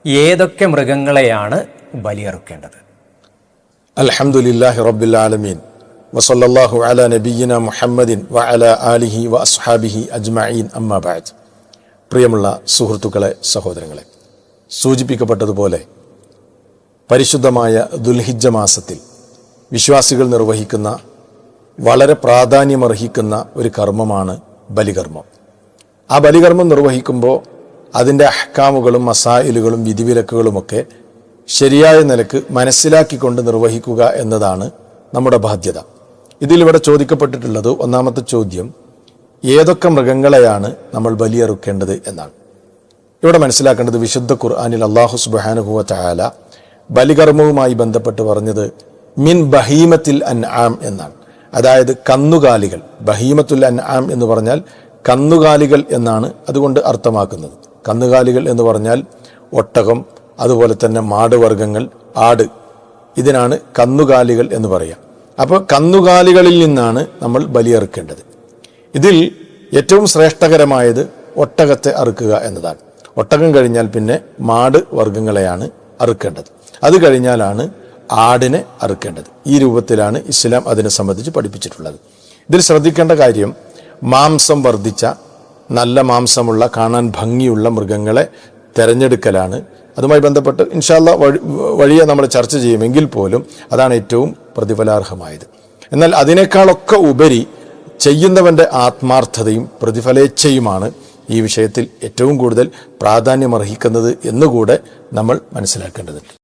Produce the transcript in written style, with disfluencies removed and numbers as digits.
ഏതൊക്കെ മൃഗങ്ങളെയാണ് ബലിയറുക്കേണ്ടത്? അൽഹംദുലില്ലാഹി റബ്ബിൽ ആലമീൻ വസല്ലല്ലാഹു അലാ നബിയ്യിന മുഹമ്മദിൻ വഅലാ ആലിഹി വഅസ്ഹാബിഹി അജ്മഈൻ അമ്മാ ബഅദ്. പ്രിയമുള്ള സുഹൃത്തുക്കളെ, സഹോദരങ്ങളെ, സൂചിപ്പിക്കപ്പെട്ടതുപോലെ പരിശുദ്ധമായ ദുൽഹിജ്ജ മാസത്തിൽ വിശ്വാസികൾ നിർവഹിക്കുന്ന വളരെ പ്രാധാന്യമർഹിക്കുന്ന ഒരു കർമ്മമാണ് ബലികർമ്മം. ആ ബലികർമ്മം നിർവഹിക്കുമ്പോൾ അതിൻ്റെ അഹ്കാമുകളും മസായിലുകളും വിധിവിലക്കുകളുമൊക്കെ ശരിയായ നിലക്ക് മനസ്സിലാക്കിക്കൊണ്ട് നിർവഹിക്കുക എന്നതാണ് നമ്മുടെ ബാധ്യത. ഇതിലിവിടെ ചോദിക്കപ്പെട്ടിട്ടുള്ളത് ഒന്നാമത്തെ ചോദ്യം, ഏതൊക്കെ മൃഗങ്ങളെയാണ് നമ്മൾ ബലിയറുക്കേണ്ടത് എന്നാണ്. ഇവിടെ മനസ്സിലാക്കേണ്ടത്, വിശുദ്ധ ഖുർആനിൽ അല്ലാഹു സുബ്ഹാനഹു വ തആല ബലികർമ്മവുമായി ബന്ധപ്പെട്ട് പറഞ്ഞത് മിൻ ബഹീമത്തിൽ അൻആം എന്നാണ്. അതായത് കന്നുകാലികൾ. ബഹീമത്തുൽ അൻആം എന്ന് പറഞ്ഞാൽ കന്നുകാലികൾ എന്നാണ് അതുകൊണ്ട് അർത്ഥമാക്കുന്നത്. കന്നുകാലികൾ എന്ന് പറഞ്ഞാൽ ഒട്ടകം, അതുപോലെ തന്നെ മാടുവർഗ്ഗങ്ങൾ, ആട്, ഇതിനാണ് കന്നുകാലികൾ എന്ന് പറയുക. അപ്പോൾ കന്നുകാലികളിൽ നിന്നാണ് നമ്മൾ ബലിയറുക്കേണ്ടത്. ഇതിൽ ഏറ്റവും ശ്രേഷ്ഠകരമായത് ഒട്ടകത്തെ അറുക്കുക എന്നതാണ്. ഒട്ടകം കഴിഞ്ഞാൽ പിന്നെ മാട് വർഗ്ഗങ്ങളെയാണ് അറുക്കേണ്ടത്. അത് കഴിഞ്ഞാലാണ് ആടിനെ അറുക്കേണ്ടത്. ഈ രൂപത്തിലാണ് ഇസ്ലാം അതിനെ സംബന്ധിച്ച് പഠിപ്പിച്ചിട്ടുള്ളത്. ഇതിൽ ശ്രദ്ധിക്കേണ്ട കാര്യം, മാംസം വർദ്ധിച്ച നല്ല മാംസമുള്ള കാണാൻ ഭംഗിയുള്ള മൃഗങ്ങളെ തിരഞ്ഞെടുക്കലാണ്. അതുമായി ബന്ധപ്പെട്ട് ഇൻഷാ അല്ലാഹ് വഴിയെ നമ്മൾ ചർച്ച ചെയ്യുമെങ്കിൽ പോലും അതാണ് ഏറ്റവും പ്രതിഫലാർഹമായത്. എന്നാൽ അതിനേക്കാളൊക്കെ ഉപരി ചെയ്യുന്നവൻ്റെ ആത്മാർത്ഥതയും പ്രതിഫലേച്ഛയുമാണ് ഈ വിഷയത്തിൽ ഏറ്റവും കൂടുതൽ പ്രാധാന്യമർഹിക്കുന്നത് എന്നുകൂടെ നമ്മൾ മനസ്സിലാക്കേണ്ടതുണ്ട്.